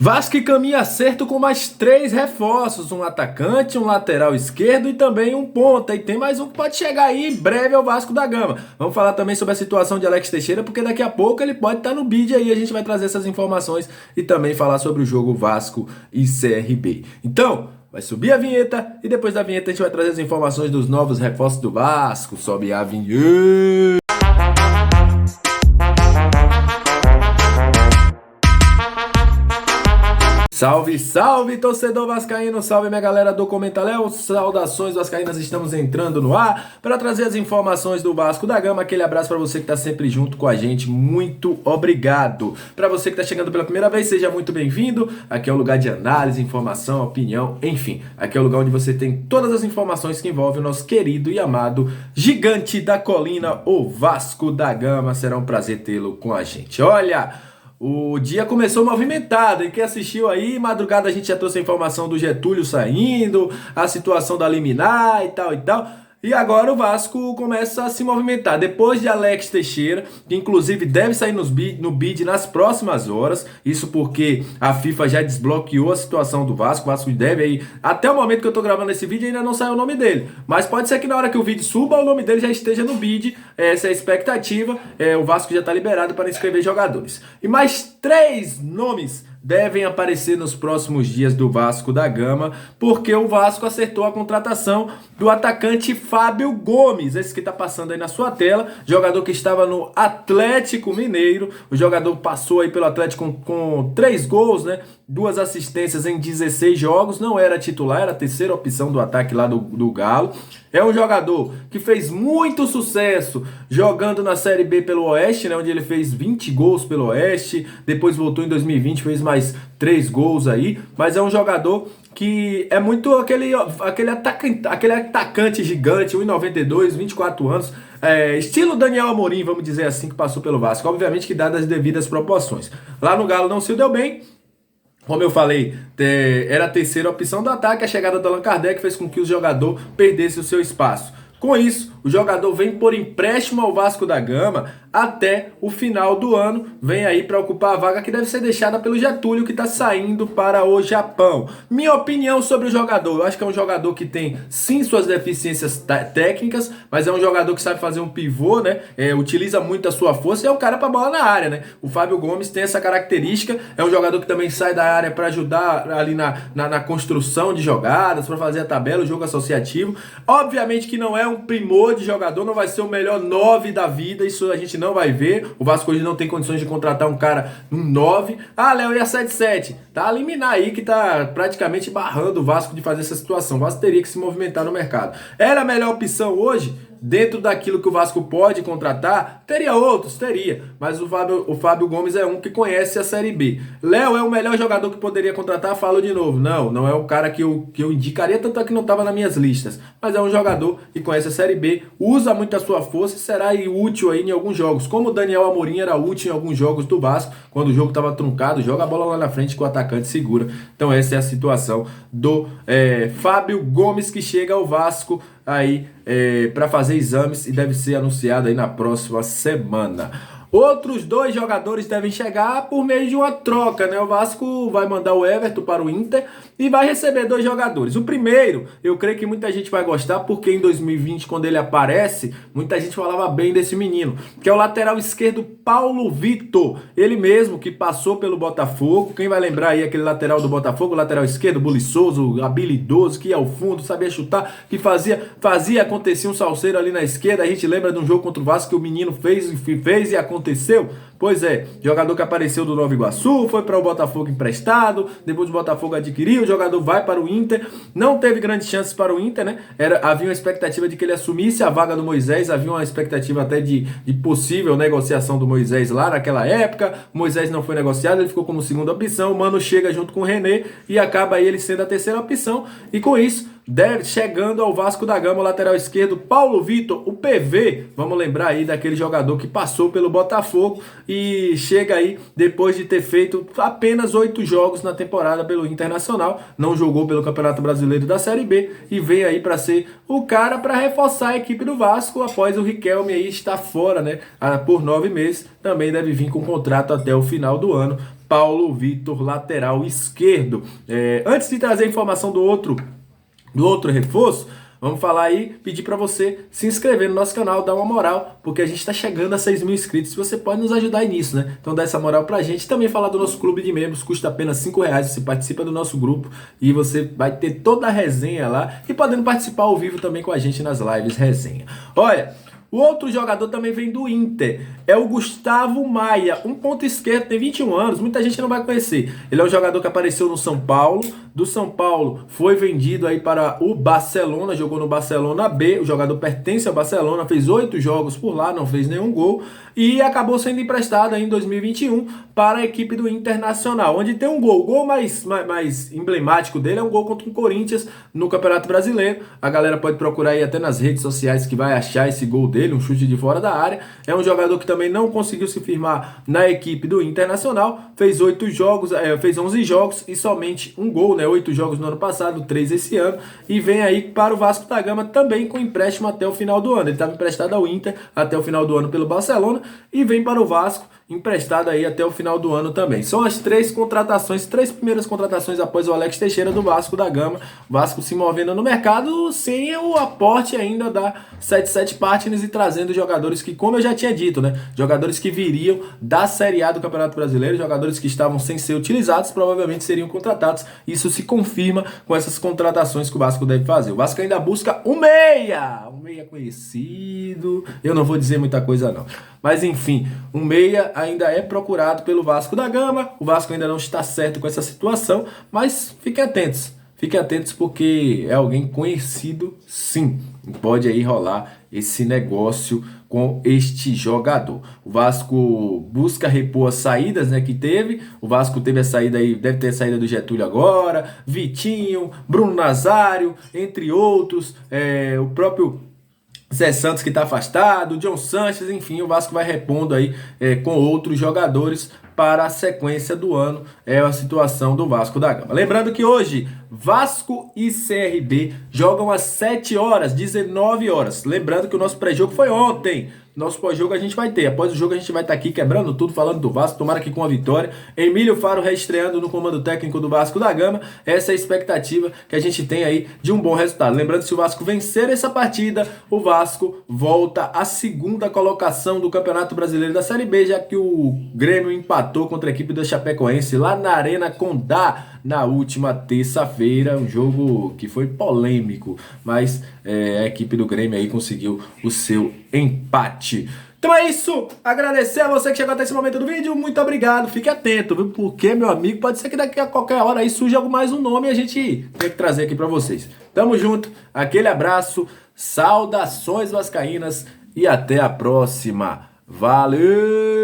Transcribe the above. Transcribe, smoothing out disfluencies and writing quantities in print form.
Vasco caminha acerto com mais 3 reforços, um atacante, um lateral esquerdo e também um ponta. E tem mais um que pode chegar aí em breve ao Vasco da Gama. Vamos falar também sobre a situação de Alex Teixeira, porque daqui a pouco ele pode estar no bid aí. A gente vai trazer essas informações e também falar sobre o jogo Vasco e CRB. Então, vai subir a vinheta e depois da vinheta a gente vai trazer as informações dos novos reforços do Vasco. Sobe a vinheta! Salve, salve, torcedor vascaíno, salve minha galera do Comentaléu, saudações vascaínas, estamos entrando no ar para trazer as informações do Vasco da Gama, aquele abraço para você que está sempre junto com a gente, muito obrigado. Para você que está chegando pela primeira vez, seja muito bem-vindo, aqui é o lugar de análise, informação, opinião, enfim, aqui é o lugar onde você tem todas as informações que envolvem o nosso querido e amado gigante da colina, o Vasco da Gama, será um prazer tê-lo com a gente. Olha... O dia começou movimentado, e quem assistiu aí, madrugada a gente já trouxe a informação do Getúlio saindo, a situação da liminar e tal e tal. E agora o Vasco começa a se movimentar. Depois de Alex Teixeira, que inclusive deve sair no bid nas próximas horas. Isso porque a FIFA já desbloqueou a situação do Vasco. O Vasco deve aí, até o momento que eu tô gravando esse vídeo, ainda não saiu o nome dele. Mas pode ser que na hora que o vídeo suba, o nome dele já esteja no bid. Essa é a expectativa. O Vasco já tá liberado para inscrever jogadores. E mais 3 nomes devem aparecer nos próximos dias do Vasco da Gama, porque o Vasco acertou a contratação do atacante Fábio Gomes, esse que está passando aí na sua tela, jogador que estava no Atlético Mineiro, o jogador passou aí pelo Atlético com 3 gols, né? 2 assistências em 16 jogos, não era titular, era a terceira opção do ataque lá do Galo. É um jogador que fez muito sucesso jogando na Série B pelo Oeste, né, onde ele fez 20 gols pelo Oeste, depois voltou em 2020, fez mais 3 gols aí, mas é um jogador que é muito aquele atacante gigante, 1,92, 24 anos, estilo Daniel Amorim, vamos dizer assim, que passou pelo Vasco, obviamente que dadas as devidas proporções. Lá no Galo não se deu bem. Como eu falei, era a terceira opção do ataque, a chegada do Allan Kardec fez com que o jogador perdesse o seu espaço. Com isso, o jogador vem por empréstimo ao Vasco da Gama até o final do ano. Vem aí para ocupar a vaga que deve ser deixada pelo Getúlio, que está saindo para o Japão. Minha opinião sobre o jogador, eu acho que é um jogador que tem sim suas deficiências técnicas, mas é um jogador que sabe fazer um pivô, né? Utiliza muito a sua força e é um cara para bola na área, né? O Fábio Gomes tem essa característica, é um jogador que também sai da área para ajudar ali na construção de jogadas, para fazer a tabela, o jogo associativo. Obviamente que não é um primor de jogador, não vai ser o melhor 9 da vida, isso a gente não vai ver. O Vasco hoje não tem condições de contratar um cara um 9. Ah, Léo, e a 7-7? Tá a liminar aí que tá praticamente barrando o Vasco de fazer essa situação. O Vasco teria que se movimentar no mercado. Era a melhor opção hoje? Dentro daquilo que o Vasco pode contratar, teria outros, teria, mas o Fábio Gomes é um que conhece a Série B. Léo é o melhor jogador que poderia contratar, falo de novo, não é o cara que eu indicaria, tanto é que não estava nas minhas listas, mas é um jogador que conhece a Série B, usa muito a sua força e será útil aí em alguns jogos, como o Daniel Amorim era útil em alguns jogos do Vasco, quando o jogo estava truncado, joga a bola lá na frente que o atacante segura. Então essa é a situação do Fábio Gomes, que chega ao Vasco aí para fazer exames e deve ser anunciado aí na próxima semana. Outros 2 jogadores devem chegar por meio de uma troca, né? O Vasco vai mandar o Everton para o Inter e vai receber 2 jogadores. O primeiro, eu creio que muita gente vai gostar, porque em 2020, quando ele aparece, muita gente falava bem desse menino, que é o lateral esquerdo Paulo Vitor. Ele mesmo que passou pelo Botafogo. Quem vai lembrar aí aquele lateral do Botafogo, lateral esquerdo, buliçoso, habilidoso, que ia ao fundo, sabia chutar, que fazia acontecer um salseiro ali na esquerda. A gente lembra de um jogo contra o Vasco que o menino fez e aconteceu? Pois é, jogador que apareceu do Nova Iguaçu, foi para o Botafogo emprestado, depois o Botafogo adquiriu, o jogador vai para o Inter, não teve grandes chances para o Inter, né? Havia uma expectativa de que ele assumisse a vaga do Moisés, havia uma expectativa até de possível negociação do Moisés lá naquela época. O Moisés não foi negociado, ele ficou como segunda opção, o Mano chega junto com o René e acaba ele sendo a terceira opção, e com isso chegando ao Vasco da Gama, o lateral esquerdo Paulo Vitor, o PV, vamos lembrar aí daquele jogador que passou pelo Botafogo e chega aí depois de ter feito apenas 8 jogos na temporada pelo Internacional, não jogou pelo Campeonato Brasileiro da Série B e vem aí para ser o cara para reforçar a equipe do Vasco após o Riquelme aí estar fora, né, por 9 meses, também deve vir com contrato até o final do ano Paulo Vitor, lateral esquerdo. Antes de trazer a informação do outro reforço, vamos falar aí, pedir para você se inscrever no nosso canal, dar uma moral, porque a gente está chegando a 6 mil inscritos. Você pode nos ajudar aí nisso, né? Então dá essa moral pra gente. Também falar do nosso clube de membros, custa apenas R$ 5. Você participa do nosso grupo e você vai ter toda a resenha lá e podendo participar ao vivo também com a gente nas lives resenha. Olha, o outro jogador também vem do Inter, é o Gustavo Maia, um ponto esquerdo, tem 21 anos, muita gente não vai conhecer. Ele é um jogador que apareceu no São Paulo, do São Paulo foi vendido aí para o Barcelona, jogou no Barcelona B, o jogador pertence ao Barcelona, fez 8 jogos por lá, não fez nenhum gol e acabou sendo emprestado aí em 2021 para a equipe do Internacional, onde tem um gol. O gol mais emblemático dele é um gol contra o Corinthians no Campeonato Brasileiro. A galera pode procurar aí até nas redes sociais que vai achar esse gol dele, um chute de fora da área. É um jogador que também não conseguiu se firmar na equipe do Internacional, fez 8 jogos, fez 11 jogos e somente um gol, né? 8 jogos no ano passado, 3 esse ano, e vem aí para o Vasco da Gama também com empréstimo até o final do ano. Ele estava emprestado ao Inter até o final do ano pelo Barcelona e vem para o Vasco emprestado aí até o final do ano também. São as 3 primeiras contratações após o Alex Teixeira do Vasco da Gama. Vasco se movendo no mercado sem o aporte ainda da 77 Partners e trazendo jogadores que, como eu já tinha dito, né, jogadores que viriam da Série A do Campeonato Brasileiro, jogadores que estavam sem ser utilizados, provavelmente seriam contratados. Isso se confirma com essas contratações que o Vasco deve fazer. O Vasco ainda busca um meia conhecido, eu não vou dizer muita coisa não, mas enfim, um meia ainda é procurado pelo Vasco da Gama. O Vasco ainda não está certo com essa situação, mas fiquem atentos porque é alguém conhecido sim, pode aí rolar esse negócio com este jogador. O Vasco busca repor as saídas, né, que teve. O Vasco teve a saída aí, deve ter a saída do Getúlio agora, Vitinho, Bruno Nazário, entre outros, o próprio Zé Santos que está afastado, John Sanches, enfim, o Vasco vai repondo aí com outros jogadores para a sequência do ano. É a situação do Vasco da Gama. Lembrando que hoje Vasco e CRB jogam às 7 horas, 19 horas. Lembrando que o nosso pré-jogo foi ontem. Nosso pós-jogo a gente vai ter. Após o jogo a gente vai estar aqui quebrando tudo, falando do Vasco. Tomara que com a vitória. Emílio Faro reestreando no comando técnico do Vasco da Gama. Essa é a expectativa que a gente tem aí de um bom resultado. Lembrando que se o Vasco vencer essa partida, o Vasco volta à 2ª colocação do Campeonato Brasileiro da Série B, já que o Grêmio empatou contra a equipe do Chapecoense lá na Arena Condá na última terça-feira, um jogo que foi polêmico, mas a equipe do Grêmio aí conseguiu o seu empate. Então é isso, agradecer a você que chegou até esse momento do vídeo, muito obrigado, fique atento, viu? Porque, meu amigo, pode ser que daqui a qualquer hora aí surja mais um nome e a gente tem que trazer aqui pra vocês. Tamo junto, aquele abraço, saudações vascaínas e até a próxima. Valeu!